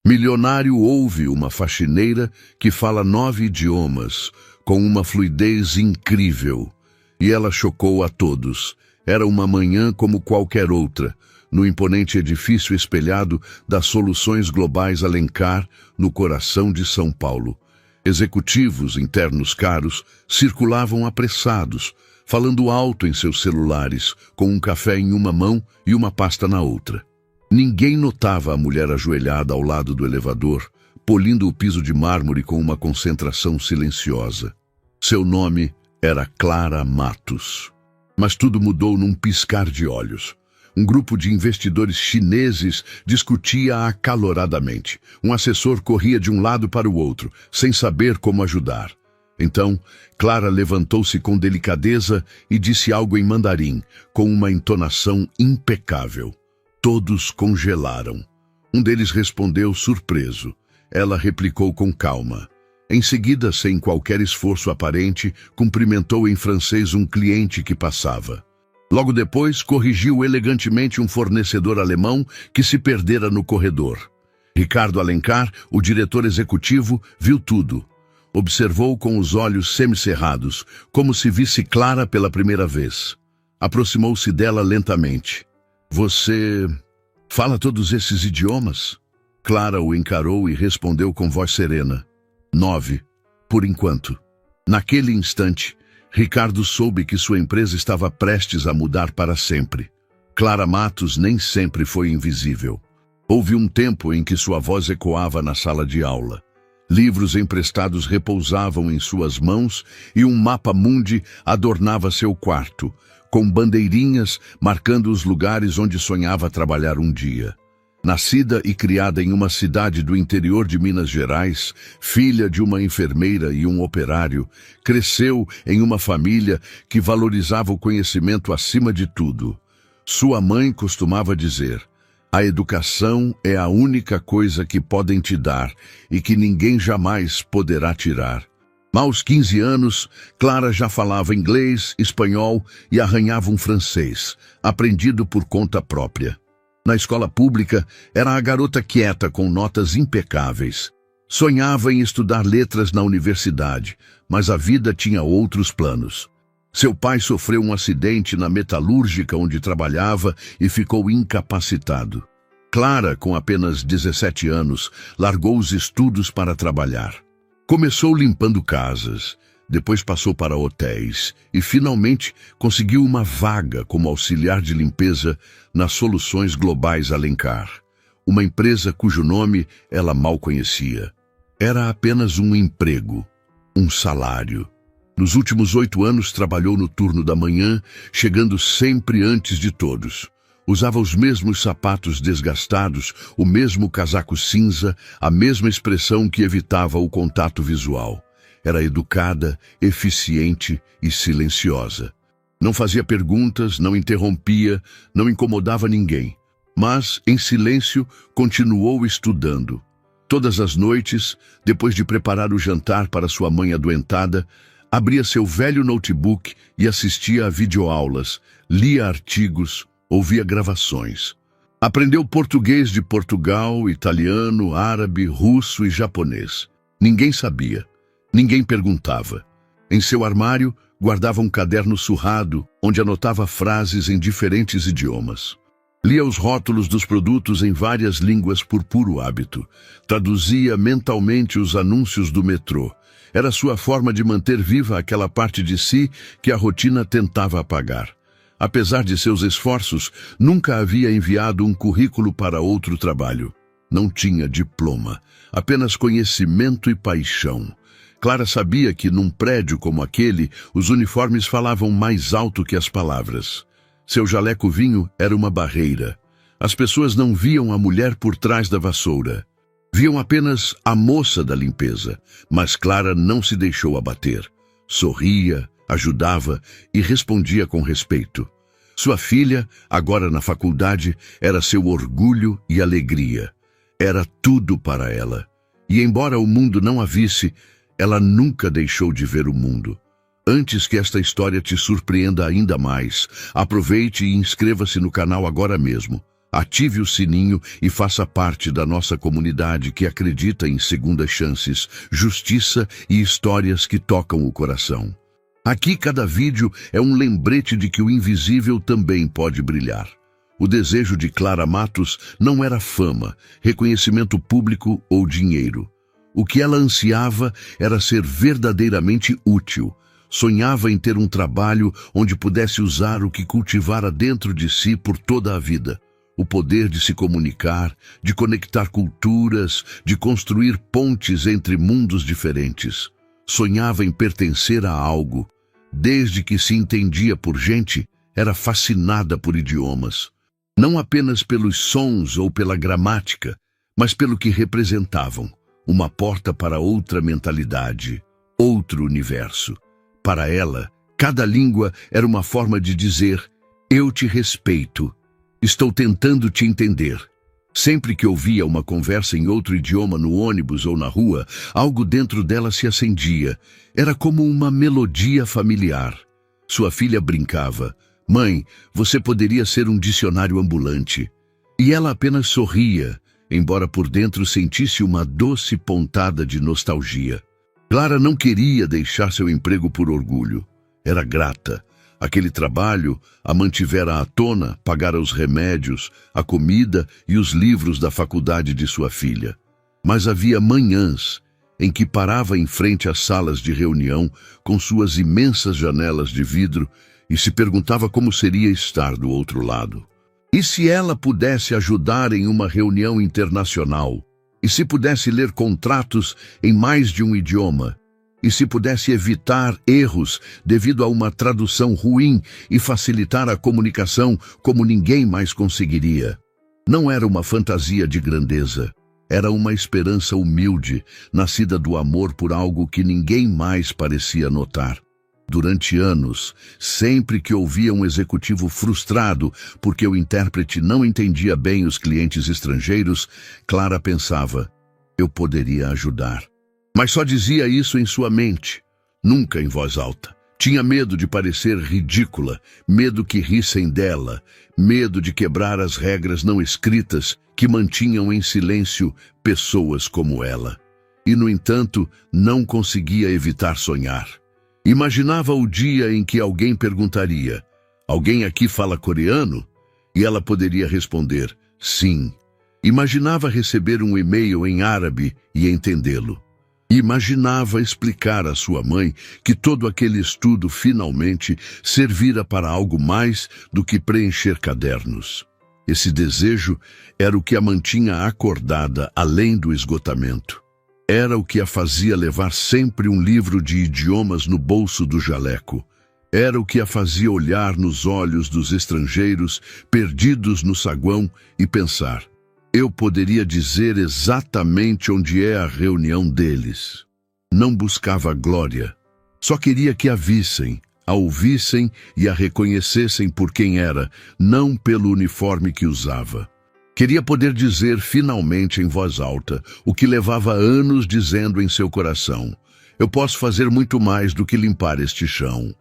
Milionário ouve uma faxineira que fala 9 idiomas, com uma fluidez incrível. E ela chocou a todos. Era uma manhã como qualquer outra, no imponente edifício espelhado das Soluções Globais Alencar, no coração de São Paulo. Executivos internos caros circulavam apressados, falando alto em seus celulares, com um café em uma mão e uma pasta na outra. Ninguém notava a mulher ajoelhada ao lado do elevador, polindo o piso de mármore com uma concentração silenciosa. Seu nome era Clara Matos. Mas tudo mudou num piscar de olhos. Um grupo de investidores chineses discutia acaloradamente. Um assessor corria de um lado para o outro, sem saber como ajudar. Então, Clara levantou-se com delicadeza e disse algo em mandarim, com uma entonação impecável. Todos congelaram. Um deles respondeu surpreso. Ela replicou com calma. Em seguida, sem qualquer esforço aparente, cumprimentou em francês um cliente que passava. Logo depois, corrigiu elegantemente um fornecedor alemão que se perdera no corredor. Ricardo Alencar, o diretor executivo, viu tudo. Observou com os olhos semicerrados, como se visse Clara pela primeira vez. Aproximou-se dela lentamente. Você fala todos esses idiomas? Clara o encarou e respondeu com voz serena. 9, por enquanto. Naquele instante, Ricardo soube que sua empresa estava prestes a mudar para sempre. Clara Matos nem sempre foi invisível. Houve um tempo em que sua voz ecoava na sala de aula. Livros emprestados repousavam em suas mãos e um mapa-mundi adornava seu quarto, com bandeirinhas marcando os lugares onde sonhava trabalhar um dia. Nascida e criada em uma cidade do interior de Minas Gerais, filha de uma enfermeira e um operário, cresceu em uma família que valorizava o conhecimento acima de tudo. Sua mãe costumava dizer: a educação é a única coisa que podem te dar e que ninguém jamais poderá tirar. Aos 15 anos, Clara já falava inglês, espanhol e arranhava um francês, aprendido por conta própria. Na escola pública, era a garota quieta com notas impecáveis. Sonhava em estudar letras na universidade, mas a vida tinha outros planos. Seu pai sofreu um acidente na metalúrgica onde trabalhava e ficou incapacitado. Clara, com apenas 17 anos, largou os estudos para trabalhar. Começou limpando casas, depois passou para hotéis e, finalmente, conseguiu uma vaga como auxiliar de limpeza nas Soluções Globais Alencar, uma empresa cujo nome ela mal conhecia. Era apenas um emprego, um salário. Nos últimos 8 anos trabalhou no turno da manhã, chegando sempre antes de todos. Usava os mesmos sapatos desgastados, o mesmo casaco cinza, a mesma expressão que evitava o contato visual. Era educada, eficiente e silenciosa. Não fazia perguntas, não interrompia, não incomodava ninguém. Mas, em silêncio, continuou estudando. Todas as noites, depois de preparar o jantar para sua mãe adoentada, abria seu velho notebook e assistia a videoaulas, lia artigos, ouvia gravações. Aprendeu português de Portugal, italiano, árabe, russo e japonês. Ninguém sabia. Ninguém perguntava. Em seu armário, guardava um caderno surrado, onde anotava frases em diferentes idiomas. Lia os rótulos dos produtos em várias línguas por puro hábito. Traduzia mentalmente os anúncios do metrô. Era sua forma de manter viva aquela parte de si que a rotina tentava apagar. Apesar de seus esforços, nunca havia enviado um currículo para outro trabalho. Não tinha diploma, apenas conhecimento e paixão. Clara sabia que, num prédio como aquele, os uniformes falavam mais alto que as palavras. Seu jaleco vinho era uma barreira. As pessoas não viam a mulher por trás da vassoura. Viam apenas a moça da limpeza, mas Clara não se deixou abater. Sorria, ajudava e respondia com respeito. Sua filha, agora na faculdade, era seu orgulho e alegria. Era tudo para ela. E embora o mundo não a visse, ela nunca deixou de ver o mundo. Antes que esta história te surpreenda ainda mais, aproveite e inscreva-se no canal agora mesmo. Ative o sininho e faça parte da nossa comunidade que acredita em segundas chances, justiça e histórias que tocam o coração. Aqui cada vídeo é um lembrete de que o invisível também pode brilhar. O desejo de Clara Matos não era fama, reconhecimento público ou dinheiro. O que ela ansiava era ser verdadeiramente útil. Sonhava em ter um trabalho onde pudesse usar o que cultivara dentro de si por toda a vida. O poder de se comunicar, de conectar culturas, de construir pontes entre mundos diferentes. Sonhava em pertencer a algo. Desde que se entendia por gente, era fascinada por idiomas. Não apenas pelos sons ou pela gramática, mas pelo que representavam. Uma porta para outra mentalidade, outro universo. Para ela, cada língua era uma forma de dizer: eu te respeito. Estou tentando te entender. Sempre que ouvia uma conversa em outro idioma no ônibus ou na rua, algo dentro dela se acendia. Era como uma melodia familiar. Sua filha brincava: mãe, você poderia ser um dicionário ambulante. E ela apenas sorria, embora por dentro sentisse uma doce pontada de nostalgia. Clara não queria deixar seu emprego por orgulho. Era grata. Aquele trabalho a mantivera à tona, pagara os remédios, a comida e os livros da faculdade de sua filha. Mas havia manhãs em que parava em frente às salas de reunião com suas imensas janelas de vidro e se perguntava como seria estar do outro lado. E se ela pudesse ajudar em uma reunião internacional? E se pudesse ler contratos em mais de um idioma? E se pudesse evitar erros devido a uma tradução ruim e facilitar a comunicação como ninguém mais conseguiria? Não era uma fantasia de grandeza. Era uma esperança humilde, nascida do amor por algo que ninguém mais parecia notar. Durante anos, sempre que ouvia um executivo frustrado porque o intérprete não entendia bem os clientes estrangeiros, Clara pensava: eu poderia ajudar. Mas só dizia isso em sua mente, nunca em voz alta. Tinha medo de parecer ridícula, medo que rissem dela, medo de quebrar as regras não escritas que mantinham em silêncio pessoas como ela. E, no entanto, não conseguia evitar sonhar. Imaginava o dia em que alguém perguntaria: alguém aqui fala coreano? E ela poderia responder: sim. Imaginava receber um e-mail em árabe e entendê-lo. Imaginava explicar à sua mãe que todo aquele estudo finalmente servira para algo mais do que preencher cadernos. Esse desejo era o que a mantinha acordada além do esgotamento. Era o que a fazia levar sempre um livro de idiomas no bolso do jaleco. Era o que a fazia olhar nos olhos dos estrangeiros perdidos no saguão e pensar: eu poderia dizer exatamente onde é a reunião deles. Não buscava glória. Só queria que a vissem, a ouvissem e a reconhecessem por quem era, não pelo uniforme que usava. Queria poder dizer finalmente em voz alta o que levava anos dizendo em seu coração: eu posso fazer muito mais do que limpar este chão.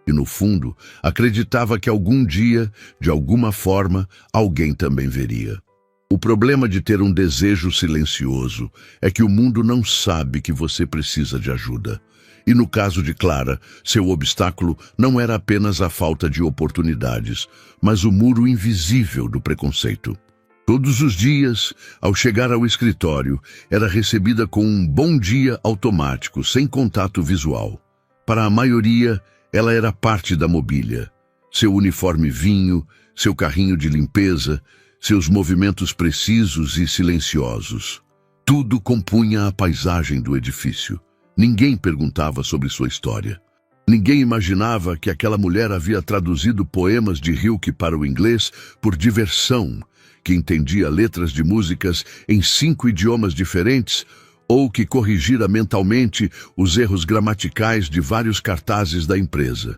E no fundo, acreditava que algum dia, de alguma forma, alguém também veria. O problema de ter um desejo silencioso é que o mundo não sabe que você precisa de ajuda. E no caso de Clara, seu obstáculo não era apenas a falta de oportunidades, mas o muro invisível do preconceito. Todos os dias, ao chegar ao escritório, era recebida com um bom dia automático, sem contato visual. Para a maioria, ela era parte da mobília. Seu uniforme vinho, seu carrinho de limpeza, seus movimentos precisos e silenciosos. Tudo compunha a paisagem do edifício. Ninguém perguntava sobre sua história. Ninguém imaginava que aquela mulher havia traduzido poemas de Rilke para o inglês por diversão, que entendia letras de músicas em 5 idiomas diferentes, ou que corrigira mentalmente os erros gramaticais de vários cartazes da empresa.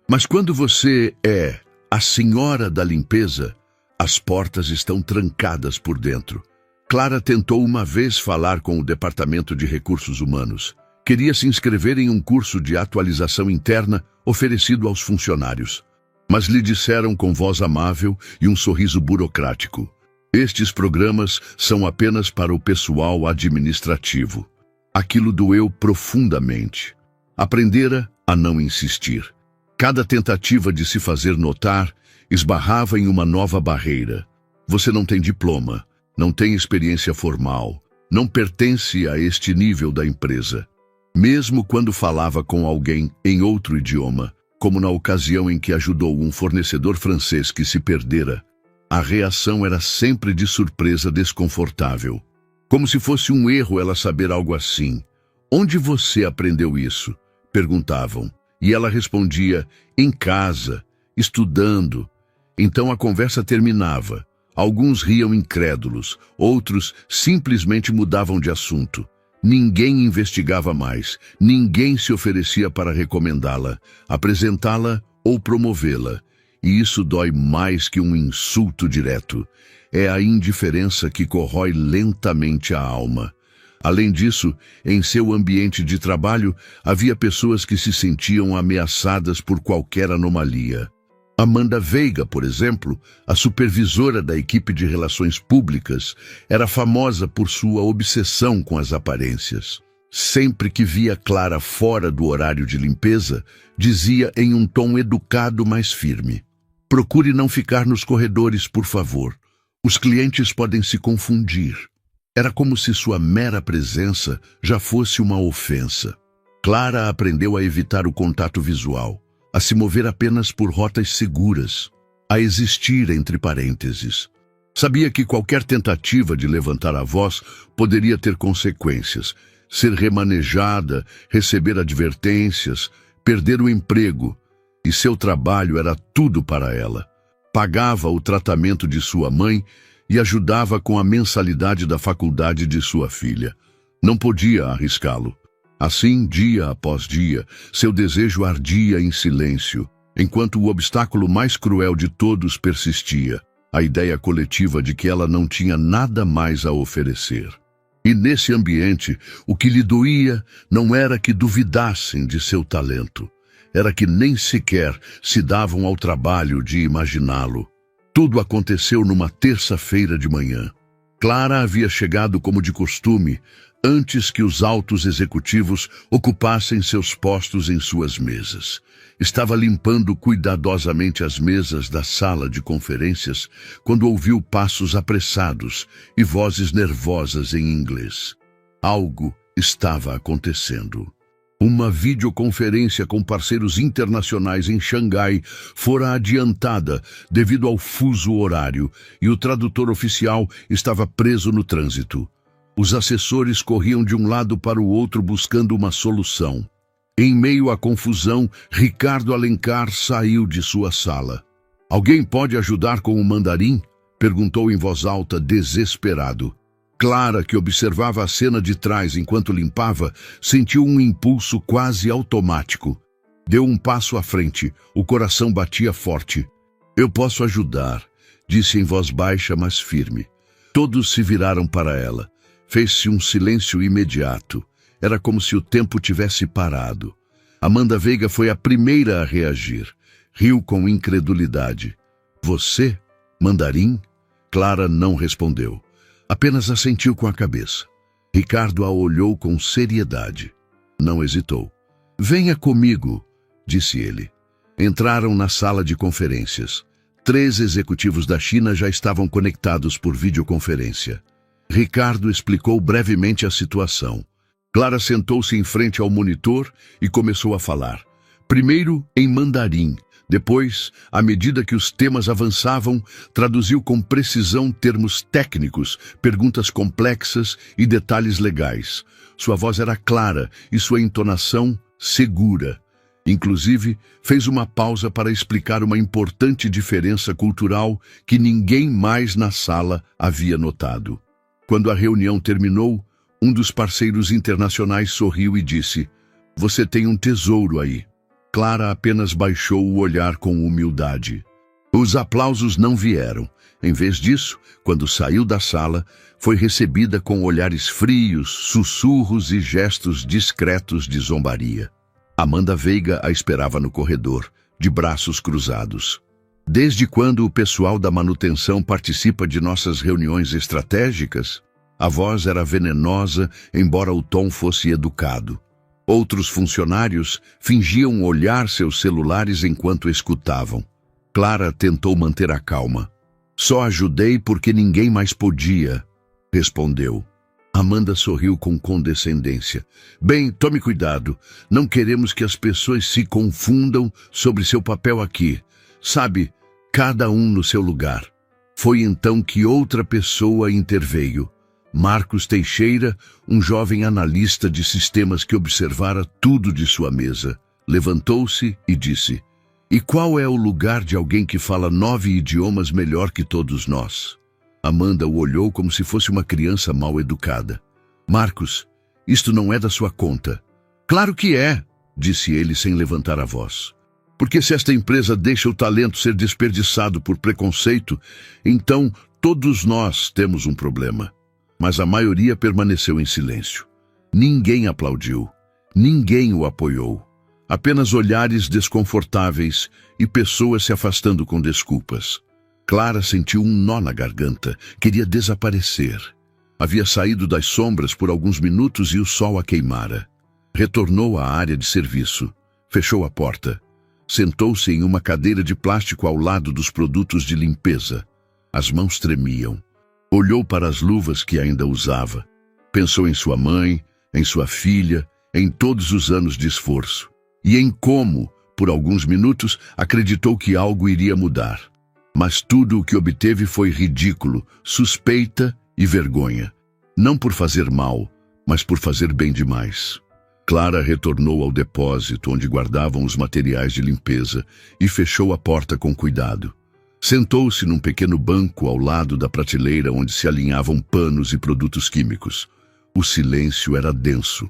Mas quando você é a senhora da limpeza, as portas estão trancadas por dentro. Clara tentou uma vez falar com o Departamento de Recursos Humanos. Queria se inscrever em um curso de atualização interna oferecido aos funcionários. Mas lhe disseram com voz amável e um sorriso burocrático: Estes programas são apenas para o pessoal administrativo. Aquilo doeu profundamente. Aprendera a não insistir. Cada tentativa de se fazer notar esbarrava em uma nova barreira. Você não tem diploma, não tem experiência formal, não pertence a este nível da empresa. Mesmo quando falava com alguém em outro idioma, como na ocasião em que ajudou um fornecedor francês que se perdera, a reação era sempre de surpresa desconfortável. Como se fosse um erro ela saber algo assim. Onde você aprendeu isso? Perguntavam. E ela respondia, em casa, estudando. Então a conversa terminava. Alguns riam incrédulos, outros simplesmente mudavam de assunto. Ninguém investigava mais, ninguém se oferecia para recomendá-la, apresentá-la ou promovê-la. E isso dói mais que um insulto direto. É a indiferença que corrói lentamente a alma. Além disso, em seu ambiente de trabalho, havia pessoas que se sentiam ameaçadas por qualquer anomalia. Amanda Veiga, por exemplo, a supervisora da equipe de relações públicas, era famosa por sua obsessão com as aparências. Sempre que via Clara fora do horário de limpeza, dizia em um tom educado, mas firme: "Procure não ficar nos corredores, por favor. Os clientes podem se confundir." Era como se sua mera presença já fosse uma ofensa. Clara aprendeu a evitar o contato visual, a se mover apenas por rotas seguras, a existir entre parênteses. Sabia que qualquer tentativa de levantar a voz poderia ter consequências, ser remanejada, receber advertências, perder o emprego, e seu trabalho era tudo para ela. Pagava o tratamento de sua mãe e ajudava com a mensalidade da faculdade de sua filha. Não podia arriscá-lo. Assim, dia após dia, seu desejo ardia em silêncio, enquanto o obstáculo mais cruel de todos persistia, a ideia coletiva de que ela não tinha nada mais a oferecer. E nesse ambiente, o que lhe doía não era que duvidassem de seu talento, era que nem sequer se davam ao trabalho de imaginá-lo. Tudo aconteceu numa terça-feira de manhã. Clara havia chegado como de costume, antes que os altos executivos ocupassem seus postos em suas mesas. Estava limpando cuidadosamente as mesas da sala de conferências quando ouviu passos apressados e vozes nervosas em inglês. Algo estava acontecendo. Uma videoconferência com parceiros internacionais em Xangai fora adiantada devido ao fuso horário e o tradutor oficial estava preso no trânsito. Os assessores corriam de um lado para o outro buscando uma solução. Em meio à confusão, Ricardo Alencar saiu de sua sala. "Alguém pode ajudar com o mandarim?" perguntou em voz alta, desesperado. Clara, que observava a cena de trás enquanto limpava, sentiu um impulso quase automático. Deu um passo à frente, o coração batia forte. "Eu posso ajudar", disse em voz baixa, mas firme. Todos se viraram para ela. Fez-se um silêncio imediato. Era como se o tempo tivesse parado. Amanda Veiga foi a primeira a reagir. Riu com incredulidade. "Você? Mandarim?" Clara não respondeu. Apenas assentiu com a cabeça. Ricardo a olhou com seriedade. Não hesitou. "Venha comigo", disse ele. Entraram na sala de conferências. 3 executivos da China já estavam conectados por videoconferência. Ricardo explicou brevemente a situação. Clara sentou-se em frente ao monitor e começou a falar. Primeiro em mandarim. Depois, à medida que os temas avançavam, traduziu com precisão termos técnicos, perguntas complexas e detalhes legais. Sua voz era clara e sua entonação segura. Inclusive, fez uma pausa para explicar uma importante diferença cultural que ninguém mais na sala havia notado. Quando a reunião terminou, um dos parceiros internacionais sorriu e disse: "Você tem um tesouro aí." Clara apenas baixou o olhar com humildade. Os aplausos não vieram. Em vez disso, quando saiu da sala, foi recebida com olhares frios, sussurros e gestos discretos de zombaria. Amanda Veiga a esperava no corredor, de braços cruzados. Desde quando o pessoal da manutenção participa de nossas reuniões estratégicas? A voz era venenosa, embora o tom fosse educado. Outros funcionários fingiam olhar seus celulares enquanto escutavam. Clara tentou manter a calma. Só ajudei porque ninguém mais podia, respondeu. Amanda sorriu com condescendência. Bem, tome cuidado. Não queremos que as pessoas se confundam sobre seu papel aqui. Sabe, cada um no seu lugar. Foi então que outra pessoa interveio. Marcos Teixeira, um jovem analista de sistemas que observara tudo de sua mesa, levantou-se e disse: "E qual é o lugar de alguém que fala 9 idiomas melhor que todos nós?" Amanda o olhou como se fosse uma criança mal educada. "Marcos, isto não é da sua conta." "Claro que é", disse ele sem levantar a voz. "Porque se esta empresa deixa o talento ser desperdiçado por preconceito, então todos nós temos um problema." Mas a maioria permaneceu em silêncio. Ninguém aplaudiu. Ninguém o apoiou. Apenas olhares desconfortáveis e pessoas se afastando com desculpas. Clara sentiu um nó na garganta. Queria desaparecer. Havia saído das sombras por alguns minutos e o sol a queimara. Retornou à área de serviço. Fechou a porta. Sentou-se em uma cadeira de plástico ao lado dos produtos de limpeza. As mãos tremiam. Olhou para as luvas que ainda usava. Pensou em sua mãe, em sua filha, em todos os anos de esforço. E em como, por alguns minutos, acreditou que algo iria mudar. Mas tudo o que obteve foi ridículo, suspeita e vergonha. Não por fazer mal, mas por fazer bem demais. Clara retornou ao depósito onde guardavam os materiais de limpeza e fechou a porta com cuidado. Sentou-se num pequeno banco ao lado da prateleira onde se alinhavam panos e produtos químicos. O silêncio era denso.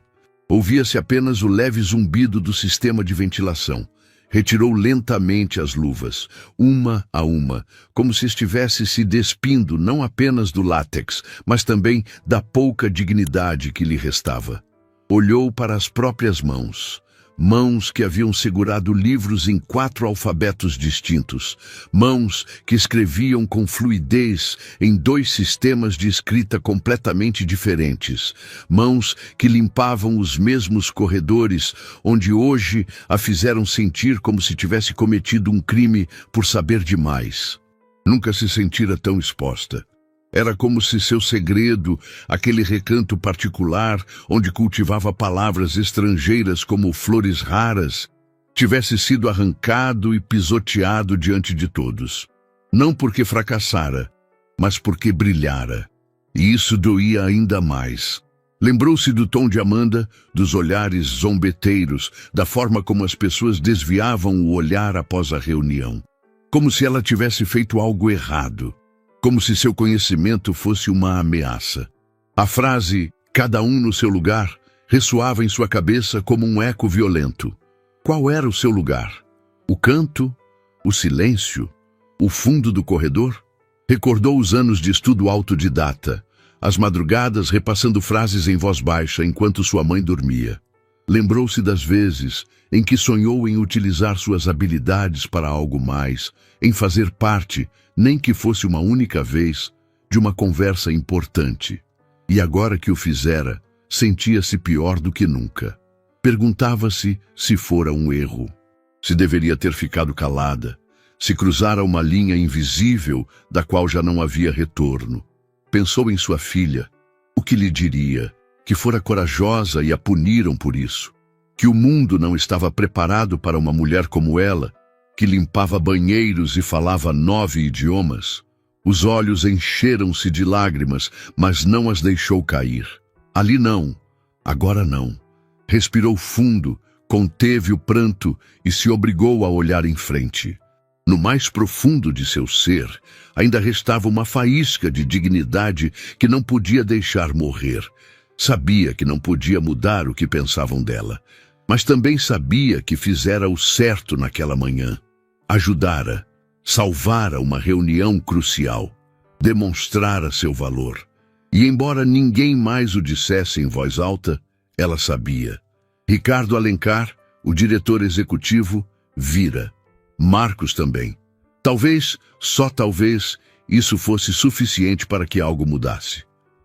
Ouvia-se apenas o leve zumbido do sistema de ventilação. Retirou lentamente as luvas, uma a uma, como se estivesse se despindo não apenas do látex, mas também da pouca dignidade que lhe restava. Olhou para as próprias mãos. Mãos que haviam segurado livros em 4 alfabetos distintos. Mãos que escreviam com fluidez em 2 sistemas de escrita completamente diferentes. Mãos que limpavam os mesmos corredores, onde hoje a fizeram sentir como se tivesse cometido um crime por saber demais. Nunca se sentira tão exposta. Era como se seu segredo, aquele recanto particular onde cultivava palavras estrangeiras como flores raras, tivesse sido arrancado e pisoteado diante de todos. Não porque fracassara, mas porque brilhara. E isso doía ainda mais. Lembrou-se do tom de Amanda, dos olhares zombeteiros, da forma como as pessoas desviavam o olhar após a reunião. Como se ela tivesse feito algo errado. Como se seu conhecimento fosse uma ameaça. A frase, cada um no seu lugar, ressoava em sua cabeça como um eco violento. Qual era o seu lugar? O canto? O silêncio? O fundo do corredor? Recordou os anos de estudo autodidata, as madrugadas repassando frases em voz baixa enquanto sua mãe dormia. Lembrou-se das vezes em que sonhou em utilizar suas habilidades para algo mais, em fazer parte, nem que fosse uma única vez, de uma conversa importante. E agora que o fizera, sentia-se pior do que nunca. Perguntava-se se fora um erro, se deveria ter ficado calada, se cruzara uma linha invisível da qual já não havia retorno. Pensou em sua filha, o que lhe diria, que fora corajosa e a puniram por isso, que o mundo não estava preparado para uma mulher como ela, que limpava banheiros e falava 9 idiomas. Os olhos encheram-se de lágrimas, mas não as deixou cair. Ali não, agora não. Respirou fundo, conteve o pranto e se obrigou a olhar em frente. No mais profundo de seu ser, ainda restava uma faísca de dignidade que não podia deixar morrer. Sabia que não podia mudar o que pensavam dela, mas também sabia que fizera o certo naquela manhã. Ajudara, salvara uma reunião crucial, demonstrara seu valor. E embora ninguém mais o dissesse em voz alta, ela sabia. Ricardo Alencar, o diretor executivo, vira. Marcos também. Talvez, só talvez, isso fosse suficiente para que algo mudasse.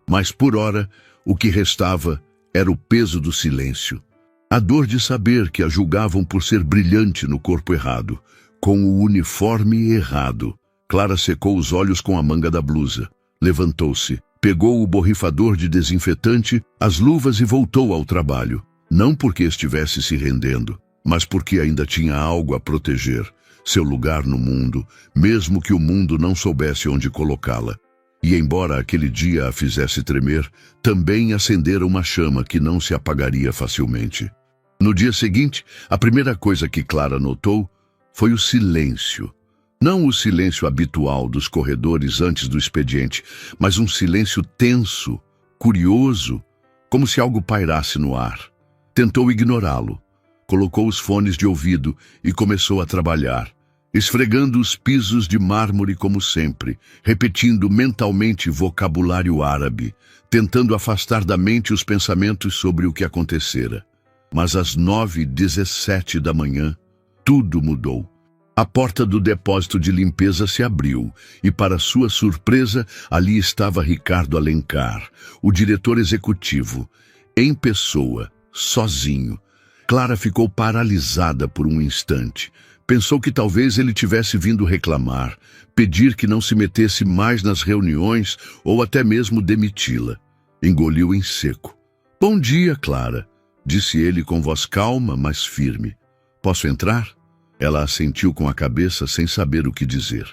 Mas por ora, o que restava era o peso do silêncio. A dor de saber que a julgavam por ser brilhante no corpo errado, com o uniforme errado. Clara secou os olhos com a manga da blusa. Levantou-se, pegou o borrifador de desinfetante, as luvas e voltou ao trabalho. Não porque estivesse se rendendo, mas porque ainda tinha algo a proteger. Seu lugar no mundo, mesmo que o mundo não soubesse onde colocá-la. E embora aquele dia a fizesse tremer, também acendera uma chama que não se apagaria facilmente. No dia seguinte, a primeira coisa que Clara notou foi o silêncio. Não o silêncio habitual dos corredores antes do expediente, mas um silêncio tenso, curioso, como se algo pairasse no ar. Tentou ignorá-lo. Colocou os fones de ouvido e começou a trabalhar, esfregando os pisos de mármore como sempre, repetindo mentalmente vocabulário árabe, tentando afastar da mente os pensamentos sobre o que acontecera. Mas às 9h17 da manhã, tudo mudou. A porta do depósito de limpeza se abriu e, para sua surpresa, ali estava Ricardo Alencar, o diretor executivo, em pessoa, sozinho. Clara ficou paralisada por um instante. Pensou que talvez ele tivesse vindo reclamar, pedir que não se metesse mais nas reuniões ou até mesmo demiti-la. Engoliu em seco. "Bom dia, Clara", disse ele com voz calma, mas firme. "Posso entrar?" Ela assentiu com a cabeça sem saber o que dizer.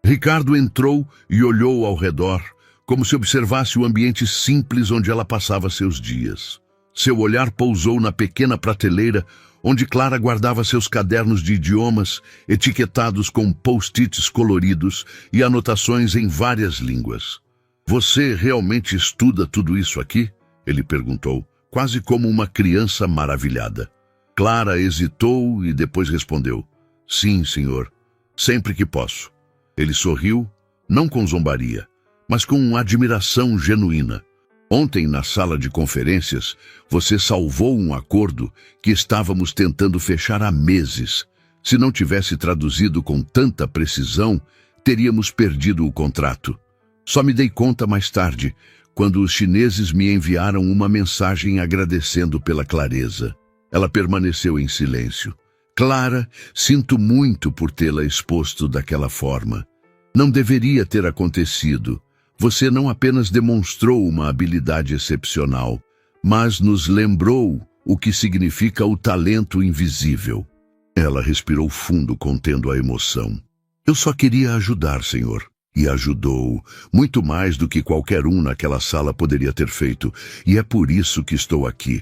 Ricardo entrou e olhou ao redor, como se observasse o ambiente simples onde ela passava seus dias. Seu olhar pousou na pequena prateleira onde Clara guardava seus cadernos de idiomas, etiquetados com post-its coloridos e anotações em várias línguas. "Você realmente estuda tudo isso aqui?" ele perguntou, quase como uma criança maravilhada. Clara hesitou e depois respondeu: "Sim, senhor, sempre que posso." Ele sorriu, não com zombaria, mas com admiração genuína. "Ontem, na sala de conferências, você salvou um acordo que estávamos tentando fechar há meses. Se não tivesse traduzido com tanta precisão, teríamos perdido o contrato. Só me dei conta mais tarde, quando os chineses me enviaram uma mensagem agradecendo pela clareza." Ela permaneceu em silêncio. "Clara, sinto muito por tê-la exposto daquela forma. Não deveria ter acontecido. Você não apenas demonstrou uma habilidade excepcional, mas nos lembrou o que significa o talento invisível." Ela respirou fundo, contendo a emoção. "Eu só queria ajudar, senhor." E ajudou, muito mais do que qualquer um naquela sala poderia ter feito, e é por isso que estou aqui.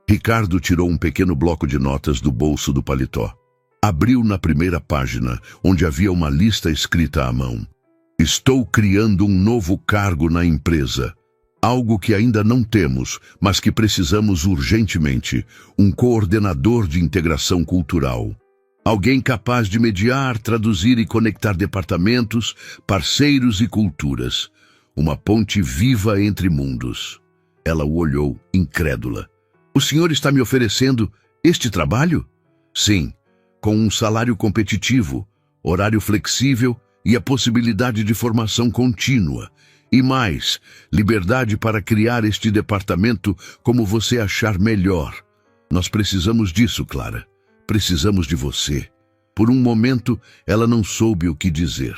Ricardo tirou um pequeno bloco de notas do bolso do paletó. Abriu na primeira página, onde havia uma lista escrita à mão. "Estou criando um novo cargo na empresa. Algo que ainda não temos, mas que precisamos urgentemente. Um coordenador de integração cultural. Alguém capaz de mediar, traduzir e conectar departamentos, parceiros e culturas. Uma ponte viva entre mundos." Ela o olhou, incrédula. "O senhor está me oferecendo este trabalho?" "Sim, com um salário competitivo, horário flexível e a possibilidade de formação contínua. E mais, liberdade para criar este departamento como você achar melhor. Nós precisamos disso, Clara. Precisamos de você." Por um momento, ela não soube o que dizer.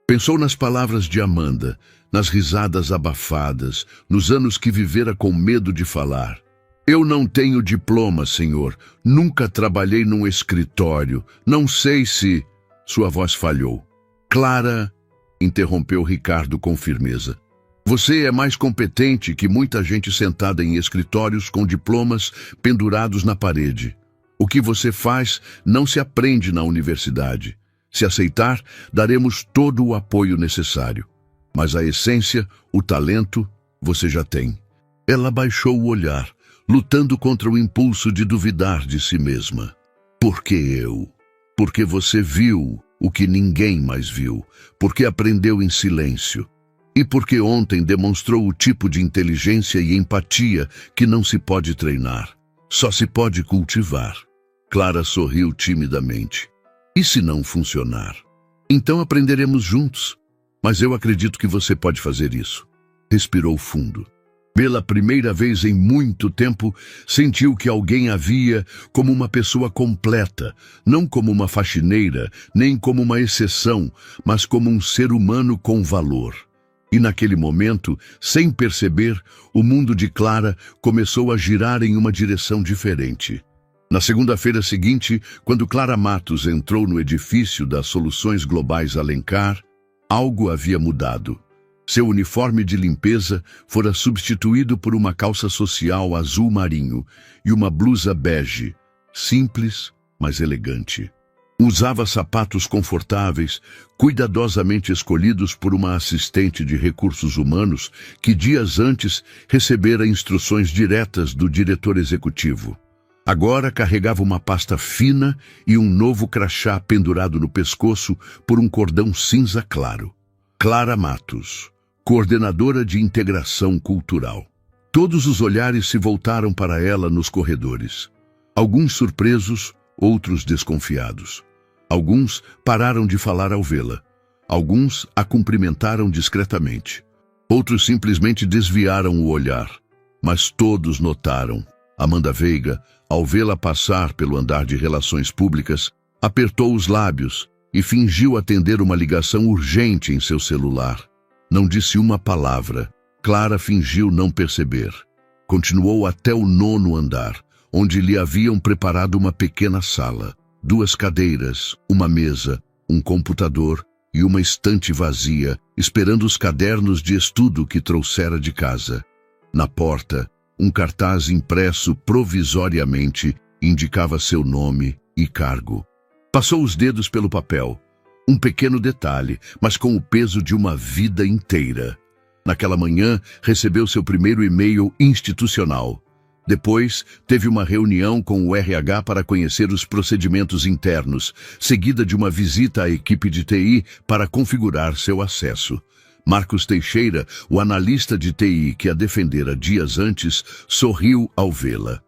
Pensou nas palavras de Amanda, nas risadas abafadas, nos anos que vivera com medo de falar. "Eu não tenho diploma, senhor. Nunca trabalhei num escritório. Não sei se..." Sua voz falhou. "Clara", interrompeu Ricardo com firmeza. "Você é mais competente que muita gente sentada em escritórios com diplomas pendurados na parede. O que você faz não se aprende na universidade. Se aceitar, daremos todo o apoio necessário. Mas a essência, o talento, você já tem." Ela baixou o olhar, lutando contra o impulso de duvidar de si mesma. "Por que eu? Porque você viu o que ninguém mais viu, porque aprendeu em silêncio. E porque ontem demonstrou o tipo de inteligência e empatia que não se pode treinar, só se pode cultivar." Clara sorriu timidamente. "E se não funcionar?" Então aprenderemos juntos. Mas eu acredito que você pode fazer isso. Respirou fundo. Pela primeira vez em muito tempo, sentiu que alguém a via como uma pessoa completa, não como uma faxineira, nem como uma exceção, mas como um ser humano com valor. E naquele momento, sem perceber, o mundo de Clara começou a girar em uma direção diferente. Na segunda-feira seguinte, quando Clara Matos entrou no edifício das Soluções Globais Alencar, algo havia mudado. Seu uniforme de limpeza fora substituído por uma calça social azul marinho e uma blusa bege, simples, mas elegante. Usava sapatos confortáveis, cuidadosamente escolhidos por uma assistente de recursos humanos que dias antes recebera instruções diretas do diretor executivo. Agora carregava uma pasta fina e um novo crachá pendurado no pescoço por um cordão cinza claro. Clara Matos, coordenadora de integração cultural. Todos os olhares se voltaram para ela nos corredores. Alguns surpresos, outros desconfiados. Alguns pararam de falar ao vê-la. Alguns a cumprimentaram discretamente. Outros simplesmente desviaram o olhar. Mas todos notaram. Amanda Veiga, ao vê-la passar pelo andar de relações públicas, apertou os lábios e fingiu atender uma ligação urgente em seu celular. Não disse uma palavra. Clara fingiu não perceber. Continuou até o 9º andar, onde lhe haviam preparado uma pequena sala. 2 cadeiras, uma mesa, um computador e uma estante vazia, esperando os cadernos de estudo que trouxera de casa. Na porta, um cartaz impresso provisoriamente indicava seu nome e cargo. Passou os dedos pelo papel. Um pequeno detalhe, mas com o peso de uma vida inteira. Naquela manhã, recebeu seu primeiro e-mail institucional. Depois, teve uma reunião com o RH para conhecer os procedimentos internos, seguida de uma visita à equipe de TI para configurar seu acesso. Marcos Teixeira, o analista de TI que a defendera dias antes, sorriu ao vê-la.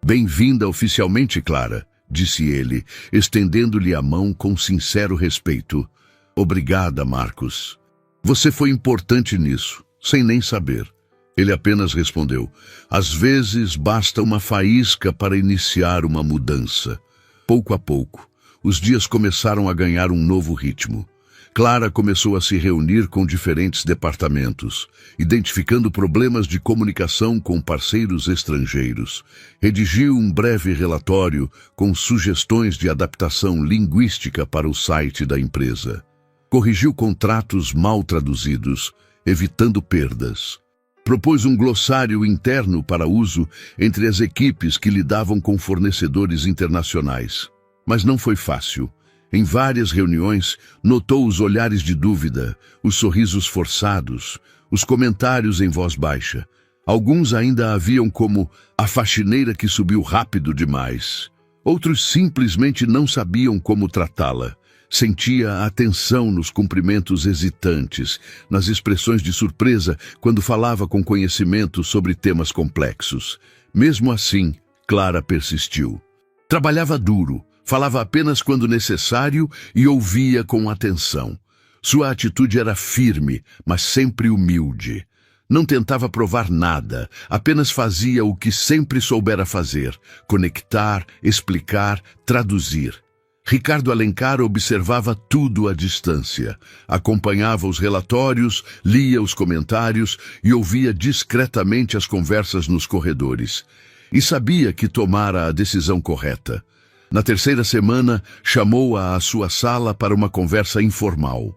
"Bem-vinda oficialmente, Clara", disse ele, estendendo-lhe a mão com sincero respeito. "Obrigada, Marcos. Você foi importante nisso, sem nem saber." Ele apenas respondeu: "Às vezes basta uma faísca para iniciar uma mudança." Pouco a pouco, os dias começaram a ganhar um novo ritmo. Clara começou a se reunir com diferentes departamentos, identificando problemas de comunicação com parceiros estrangeiros. Redigiu um breve relatório com sugestões de adaptação linguística para o site da empresa. Corrigiu contratos mal traduzidos, evitando perdas. Propôs um glossário interno para uso entre as equipes que lidavam com fornecedores internacionais. Mas não foi fácil. Em várias reuniões, notou os olhares de dúvida, os sorrisos forçados, os comentários em voz baixa. Alguns ainda a viam como a faxineira que subiu rápido demais. Outros simplesmente não sabiam como tratá-la. Sentia a tensão nos cumprimentos hesitantes, nas expressões de surpresa quando falava com conhecimento sobre temas complexos. Mesmo assim, Clara persistiu. Trabalhava duro, falava apenas quando necessário e ouvia com atenção. Sua atitude era firme, mas sempre humilde. Não tentava provar nada, apenas fazia o que sempre soubera fazer: conectar, explicar, traduzir. Ricardo Alencar observava tudo à distância. Acompanhava os relatórios, lia os comentários e ouvia discretamente as conversas nos corredores. E sabia que tomara a decisão correta. Na 3ª semana, chamou-a à sua sala para uma conversa informal.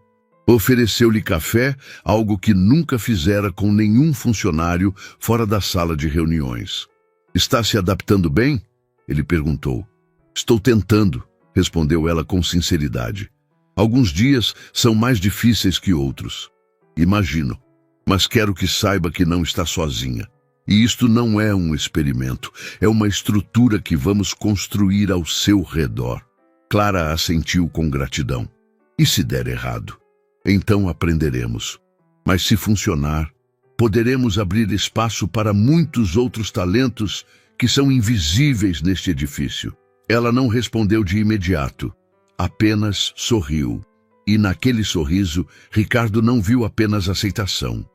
Ofereceu-lhe café, algo que nunca fizera com nenhum funcionário fora da sala de reuniões. "Está se adaptando bem?" ele perguntou. "Estou tentando", respondeu ela com sinceridade. "Alguns dias são mais difíceis que outros. Imagino, mas quero que saiba que não está sozinha. E isto não é um experimento, é uma estrutura que vamos construir ao seu redor." Clara assentiu com gratidão. "E se der errado? Então aprenderemos. Mas se funcionar, poderemos abrir espaço para muitos outros talentos que são invisíveis neste edifício." Ela não respondeu de imediato, apenas sorriu. E naquele sorriso, Ricardo não viu apenas aceitação.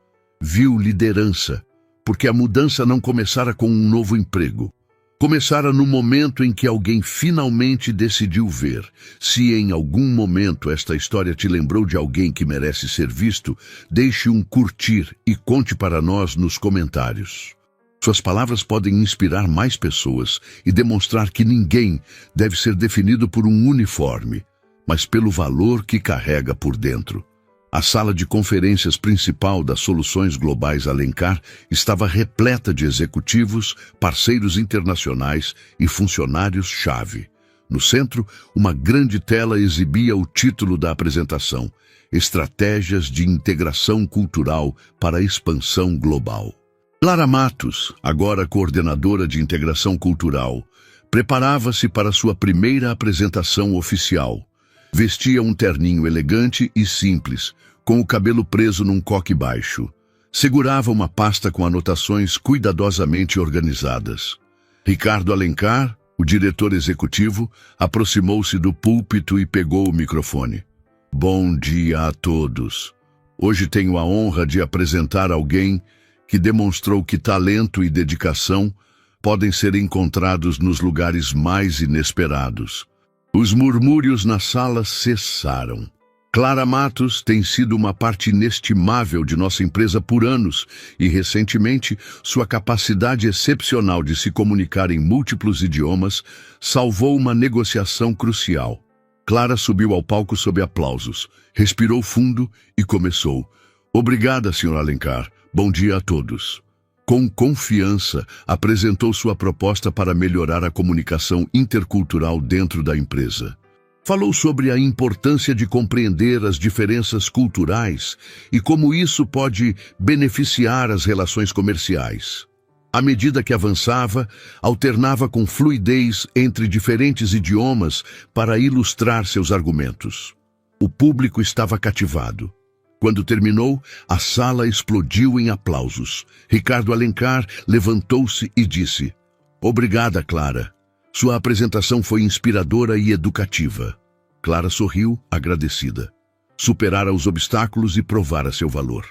Viu liderança, porque a mudança não começara com um novo emprego. Começara no momento em que alguém finalmente decidiu ver. Se em algum momento esta história te lembrou de alguém que merece ser visto, deixe um curtir e conte para nós nos comentários. Suas palavras podem inspirar mais pessoas e demonstrar que ninguém deve ser definido por um uniforme, mas pelo valor que carrega por dentro. A sala de conferências principal das Soluções Globais Alencar estava repleta de executivos, parceiros internacionais e funcionários-chave. No centro, uma grande tela exibia o título da apresentação: Estratégias de Integração Cultural para a Expansão Global. Clara Matos, agora coordenadora de Integração Cultural, preparava-se para sua primeira apresentação oficial. Vestia um terninho elegante e simples, com o cabelo preso num coque baixo. Segurava uma pasta com anotações cuidadosamente organizadas. Ricardo Alencar, o diretor executivo, aproximou-se do púlpito e pegou o microfone. Bom dia a todos. Hoje tenho a honra de apresentar alguém que demonstrou que talento e dedicação podem ser encontrados nos lugares mais inesperados. Os murmúrios na sala cessaram. Clara Matos tem sido uma parte inestimável de nossa empresa por anos e, recentemente, sua capacidade excepcional de se comunicar em múltiplos idiomas salvou uma negociação crucial. Clara subiu ao palco sob aplausos, respirou fundo e começou. Obrigada, Sr. Alencar. Bom dia a todos. Com confiança, apresentou sua proposta para melhorar a comunicação intercultural dentro da empresa. Falou sobre a importância de compreender as diferenças culturais e como isso pode beneficiar as relações comerciais. À medida que avançava, alternava com fluidez entre diferentes idiomas para ilustrar seus argumentos. O público estava cativado. Quando terminou, a sala explodiu em aplausos. Ricardo Alencar levantou-se e disse: Obrigada, Clara. Sua apresentação foi inspiradora e educativa. Clara sorriu, agradecida. Superara os obstáculos e provara seu valor.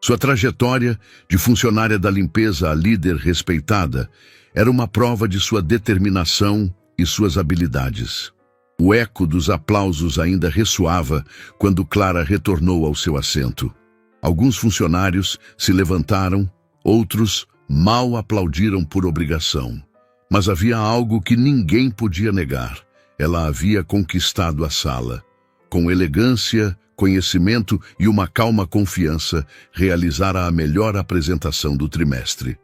Sua trajetória, de funcionária da limpeza a líder respeitada, era uma prova de sua determinação e suas habilidades. O eco dos aplausos ainda ressoava quando Clara retornou ao seu assento. Alguns funcionários se levantaram, outros mal aplaudiram por obrigação. Mas havia algo que ninguém podia negar. Ela havia conquistado a sala. Com elegância, conhecimento e uma calma confiança, realizara a melhor apresentação do trimestre.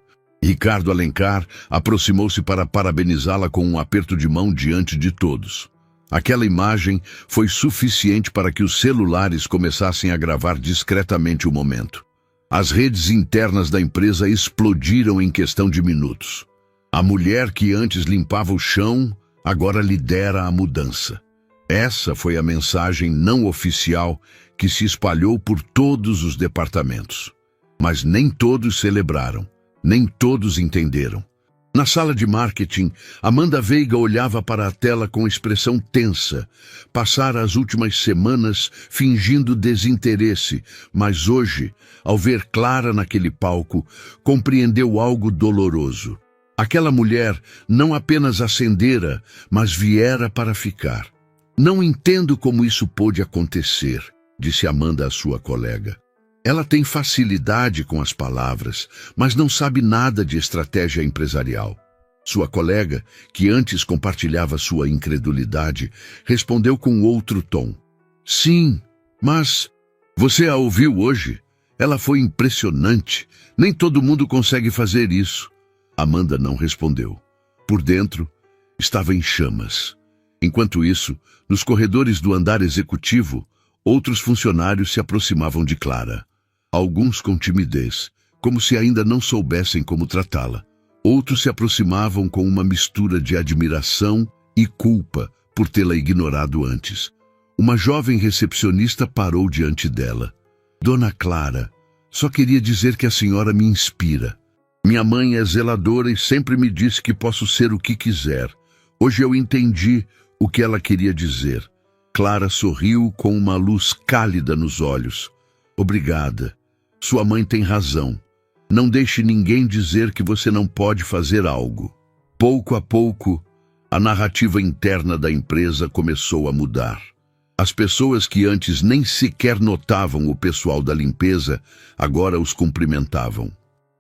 Ricardo Alencar aproximou-se para parabenizá-la com um aperto de mão diante de todos. Aquela imagem foi suficiente para que os celulares começassem a gravar discretamente o momento. As redes internas da empresa explodiram em questão de minutos. A mulher que antes limpava o chão, agora lidera a mudança. Essa foi a mensagem não oficial que se espalhou por todos os departamentos. Mas nem todos celebraram, nem todos entenderam. Na sala de marketing, Amanda Veiga olhava para a tela com expressão tensa. Passara as últimas semanas fingindo desinteresse, mas hoje, ao ver Clara naquele palco, compreendeu algo doloroso. Aquela mulher não apenas ascendera, mas viera para ficar. Não entendo como isso pôde acontecer, disse Amanda à sua colega. Ela tem facilidade com as palavras, mas não sabe nada de estratégia empresarial. Sua colega, que antes compartilhava sua incredulidade, respondeu com outro tom. Sim, mas você a ouviu hoje? Ela foi impressionante. Nem todo mundo consegue fazer isso. Amanda não respondeu. Por dentro, estava em chamas. Enquanto isso, nos corredores do andar executivo, outros funcionários se aproximavam de Clara. Alguns com timidez, como se ainda não soubessem como tratá-la. Outros se aproximavam com uma mistura de admiração e culpa por tê-la ignorado antes. Uma jovem recepcionista parou diante dela. Dona Clara, só queria dizer que a senhora me inspira. Minha mãe é zeladora e sempre me disse que posso ser o que quiser. Hoje eu entendi o que ela queria dizer. Clara sorriu com uma luz cálida nos olhos. Obrigada. Sua mãe tem razão. Não deixe ninguém dizer que você não pode fazer algo. Pouco a pouco, a narrativa interna da empresa começou a mudar. As pessoas que antes nem sequer notavam o pessoal da limpeza, agora os cumprimentavam.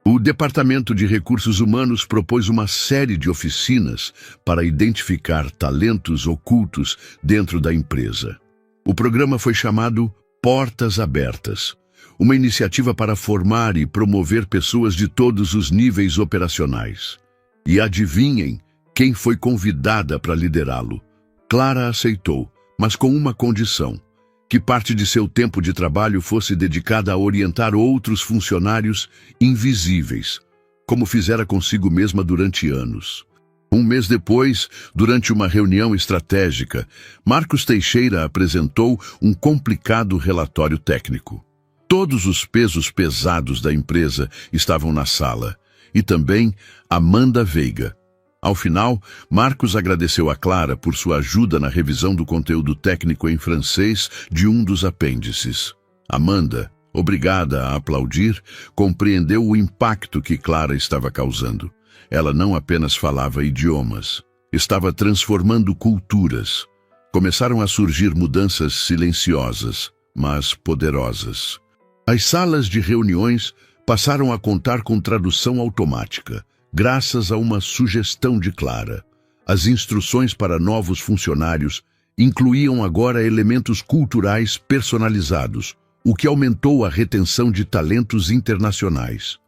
O Departamento de Recursos Humanos propôs uma série de oficinas para identificar talentos ocultos dentro da empresa. O programa foi chamado Portas Abertas, uma iniciativa para formar e promover pessoas de todos os níveis operacionais. E adivinhem quem foi convidada para liderá-lo? Clara aceitou, mas com uma condição: que parte de seu tempo de trabalho fosse dedicada a orientar outros funcionários invisíveis, como fizera consigo mesma durante anos. Um mês depois, durante uma reunião estratégica, Marcos Teixeira apresentou um complicado relatório técnico. Todos os pesos pesados da empresa estavam na sala, e também Amanda Veiga. Ao final, Marcos agradeceu a Clara por sua ajuda na revisão do conteúdo técnico em francês de um dos apêndices. Amanda, obrigada a aplaudir, compreendeu o impacto que Clara estava causando. Ela não apenas falava idiomas, estava transformando culturas. Começaram a surgir mudanças silenciosas, mas poderosas. As salas de reuniões passaram a contar com tradução automática, graças a uma sugestão de Clara. As instruções para novos funcionários incluíam agora elementos culturais personalizados, o que aumentou a retenção de talentos internacionais.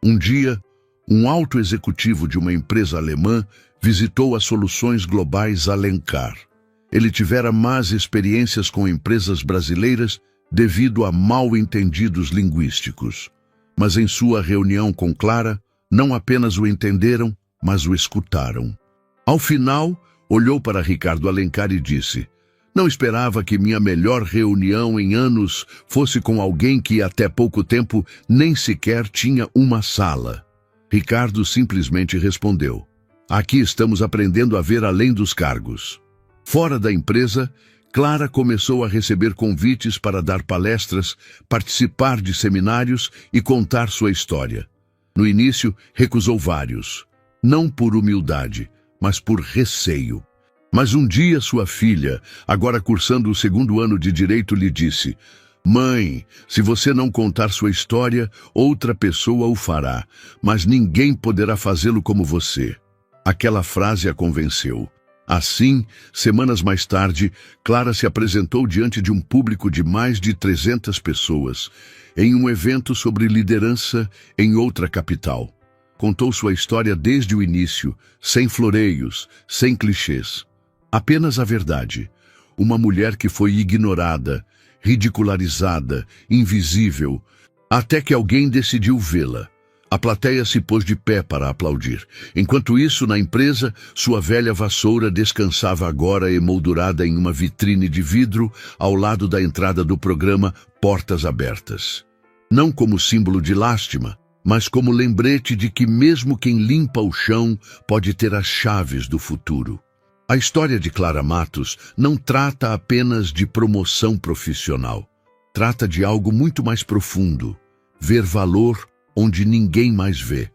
Um dia, um alto executivo de uma empresa alemã visitou as soluções globais Alencar. Ele tivera más experiências com empresas brasileiras devido a mal-entendidos linguísticos. Mas em sua reunião com Clara, não apenas o entenderam, mas o escutaram. Ao final, olhou para Ricardo Alencar e disse: não esperava que minha melhor reunião em anos fosse com alguém que até pouco tempo nem sequer tinha uma sala. Ricardo simplesmente respondeu: aqui estamos aprendendo a ver além dos cargos. Fora da empresa, Clara começou a receber convites para dar palestras, participar de seminários e contar sua história. No início, recusou vários, não por humildade, mas por receio. Mas um dia sua filha, agora cursando o 2º ano de Direito, lhe disse: mãe, se você não contar sua história, outra pessoa o fará, mas ninguém poderá fazê-lo como você. Aquela frase a convenceu. Assim, semanas mais tarde, Clara se apresentou diante de um público de mais de 300 pessoas, em um evento sobre liderança em outra capital. Contou sua história desde o início, sem floreios, sem clichês. Apenas a verdade. Uma mulher que foi ignorada, ridicularizada, invisível, até que alguém decidiu vê-la. A plateia se pôs de pé para aplaudir. Enquanto isso, na empresa, sua velha vassoura descansava agora emoldurada em uma vitrine de vidro ao lado da entrada do programa Portas Abertas. Não como símbolo de lástima, mas como lembrete de que mesmo quem limpa o chão pode ter as chaves do futuro. A história de Clara Matos não trata apenas de promoção profissional. Trata de algo muito mais profundo: ver valor onde ninguém mais vê.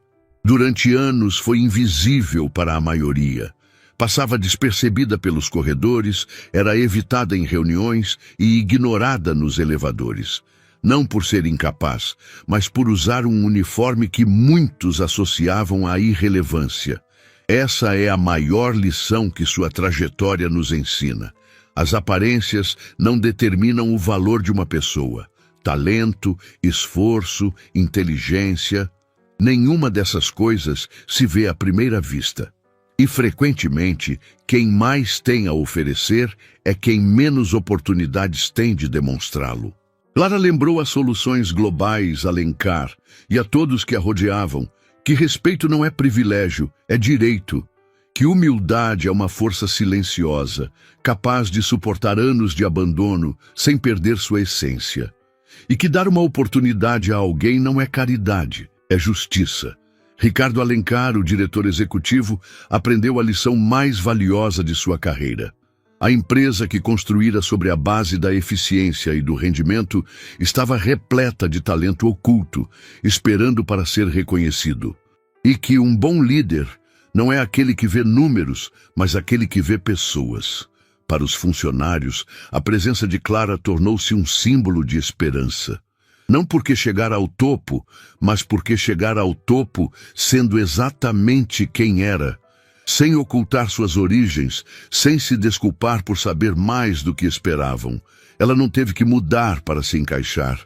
Durante anos foi invisível para a maioria. Passava despercebida pelos corredores, era evitada em reuniões e ignorada nos elevadores. Não por ser incapaz, mas por usar um uniforme que muitos associavam à irrelevância. Essa é a maior lição que sua trajetória nos ensina. As aparências não determinam o valor de uma pessoa. Talento, esforço, inteligência, nenhuma dessas coisas se vê à primeira vista. E frequentemente, quem mais tem a oferecer é quem menos oportunidades tem de demonstrá-lo. Clara lembrou as soluções globais Alencar e a todos que a rodeavam que respeito não é privilégio, é direito. Que humildade é uma força silenciosa, capaz de suportar anos de abandono sem perder sua essência. E que dar uma oportunidade a alguém não é caridade, é justiça. Ricardo Alencar, o diretor executivo, aprendeu a lição mais valiosa de sua carreira. A empresa que construíra sobre a base da eficiência e do rendimento estava repleta de talento oculto, esperando para ser reconhecido. E que um bom líder não é aquele que vê números, mas aquele que vê pessoas. Para os funcionários, a presença de Clara tornou-se um símbolo de esperança. Não porque chegar ao topo, mas porque chegar ao topo sendo exatamente quem era, sem ocultar suas origens, sem se desculpar por saber mais do que esperavam. Ela não teve que mudar para se encaixar.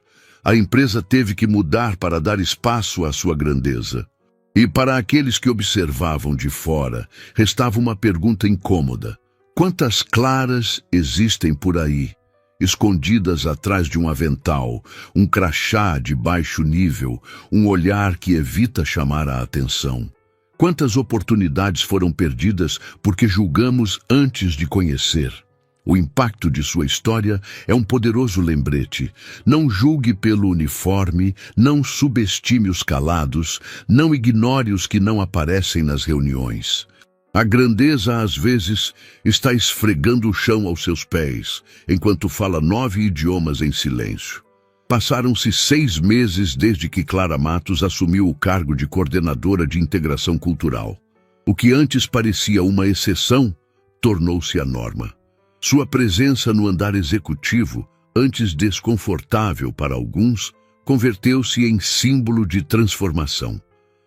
A empresa teve que mudar para dar espaço à sua grandeza. E para aqueles que observavam de fora, restava uma pergunta incômoda. Quantas Claras existem por aí, escondidas atrás de um avental, um crachá de baixo nível, um olhar que evita chamar a atenção? Quantas oportunidades foram perdidas porque julgamos antes de conhecer? O impacto de sua história é um poderoso lembrete. Não julgue pelo uniforme, não subestime os calados, não ignore os que não aparecem nas reuniões. A grandeza, às vezes, está esfregando o chão aos seus pés, enquanto fala 9 idiomas em silêncio. Passaram-se 6 meses desde que Clara Matos assumiu o cargo de coordenadora de integração cultural. O que antes parecia uma exceção, tornou-se a norma. Sua presença no andar executivo, antes desconfortável para alguns, converteu-se em símbolo de transformação.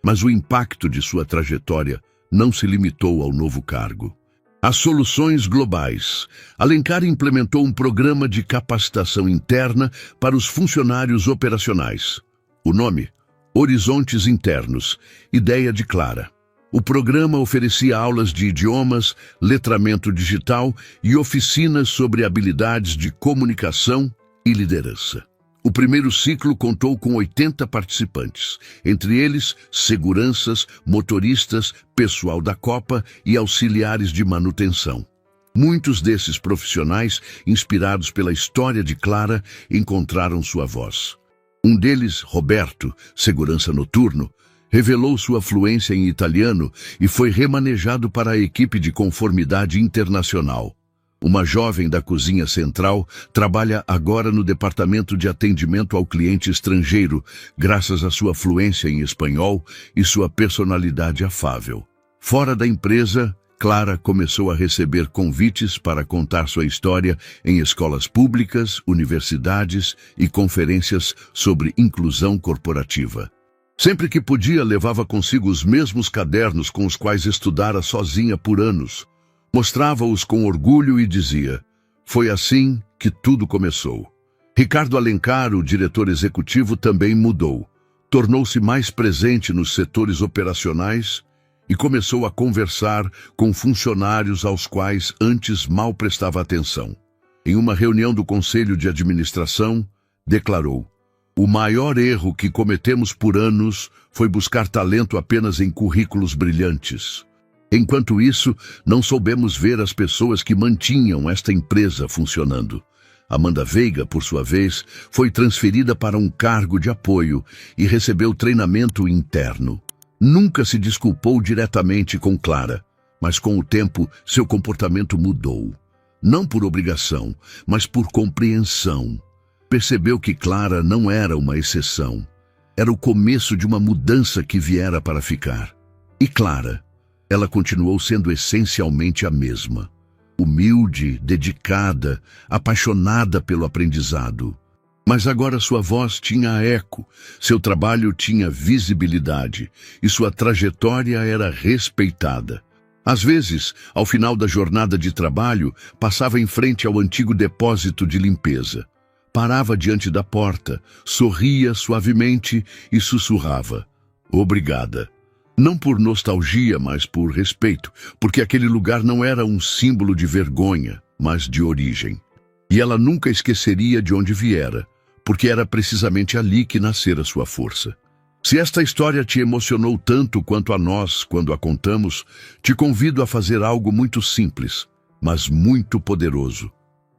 Mas o impacto de sua trajetória não se limitou ao novo cargo. As soluções globais. Alencar implementou um programa de capacitação interna para os funcionários operacionais. O nome? Horizontes Internos. Ideia de Clara. O programa oferecia aulas de idiomas, letramento digital e oficinas sobre habilidades de comunicação e liderança. O primeiro ciclo contou com 80 participantes, entre eles seguranças, motoristas, pessoal da Copa e auxiliares de manutenção. Muitos desses profissionais, inspirados pela história de Clara, encontraram sua voz. Um deles, Roberto, segurança noturno, revelou sua fluência em italiano e foi remanejado para a equipe de conformidade internacional. Uma jovem da cozinha central trabalha agora no departamento de atendimento ao cliente estrangeiro, graças à sua fluência em espanhol e sua personalidade afável. Fora da empresa, Clara começou a receber convites para contar sua história em escolas públicas, universidades e conferências sobre inclusão corporativa. Sempre que podia, levava consigo os mesmos cadernos com os quais estudara sozinha por anos. Mostrava-os com orgulho e dizia: foi assim que tudo começou. Ricardo Alencar, o diretor executivo, também mudou. Tornou-se mais presente nos setores operacionais e começou a conversar com funcionários aos quais antes mal prestava atenção. Em uma reunião do Conselho de Administração, declarou: o maior erro que cometemos por anos foi buscar talento apenas em currículos brilhantes. Enquanto isso, não soubemos ver as pessoas que mantinham esta empresa funcionando. Amanda Veiga, por sua vez, foi transferida para um cargo de apoio e recebeu treinamento interno. Nunca se desculpou diretamente com Clara, mas com o tempo seu comportamento mudou. Não por obrigação, mas por compreensão. Percebeu que Clara não era uma exceção. Era o começo de uma mudança que viera para ficar. E Clara, ela continuou sendo essencialmente a mesma. Humilde, dedicada, apaixonada pelo aprendizado. Mas agora sua voz tinha eco, seu trabalho tinha visibilidade e sua trajetória era respeitada. Às vezes, ao final da jornada de trabalho, passava em frente ao antigo depósito de limpeza. Parava diante da porta, sorria suavemente e sussurrava: obrigada. Não por nostalgia, mas por respeito, porque aquele lugar não era um símbolo de vergonha, mas de origem. E ela nunca esqueceria de onde viera, porque era precisamente ali que nascera sua força. Se esta história te emocionou tanto quanto a nós quando a contamos, te convido a fazer algo muito simples, mas muito poderoso.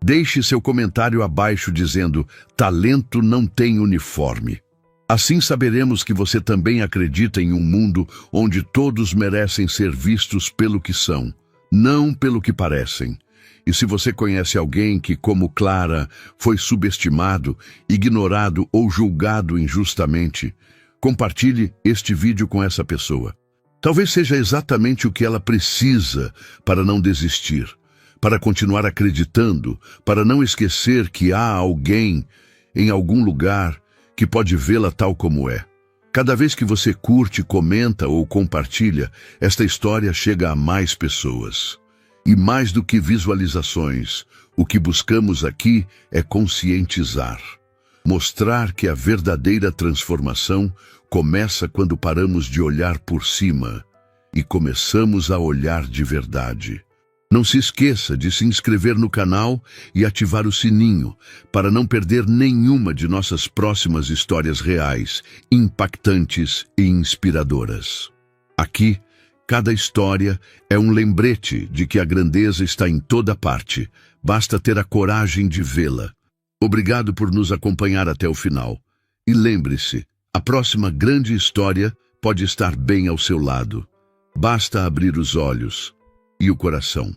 Deixe seu comentário abaixo dizendo: talento não tem uniforme. Assim saberemos que você também acredita em um mundo onde todos merecem ser vistos pelo que são, não pelo que parecem. E se você conhece alguém que, como Clara, foi subestimado, ignorado ou julgado injustamente, compartilhe este vídeo com essa pessoa. Talvez seja exatamente o que ela precisa para não desistir, para continuar acreditando, para não esquecer que há alguém em algum lugar que pode vê-la tal como é. Cada vez que você curte, comenta ou compartilha, esta história chega a mais pessoas. E mais do que visualizações, o que buscamos aqui é conscientizar. Mostrar que a verdadeira transformação começa quando paramos de olhar por cima e começamos a olhar de verdade. Não se esqueça de se inscrever no canal e ativar o sininho para não perder nenhuma de nossas próximas histórias reais, impactantes e inspiradoras. Aqui, cada história é um lembrete de que a grandeza está em toda parte, basta ter a coragem de vê-la. Obrigado por nos acompanhar até o final. E lembre-se, a próxima grande história pode estar bem ao seu lado. Basta abrir os olhos e o coração.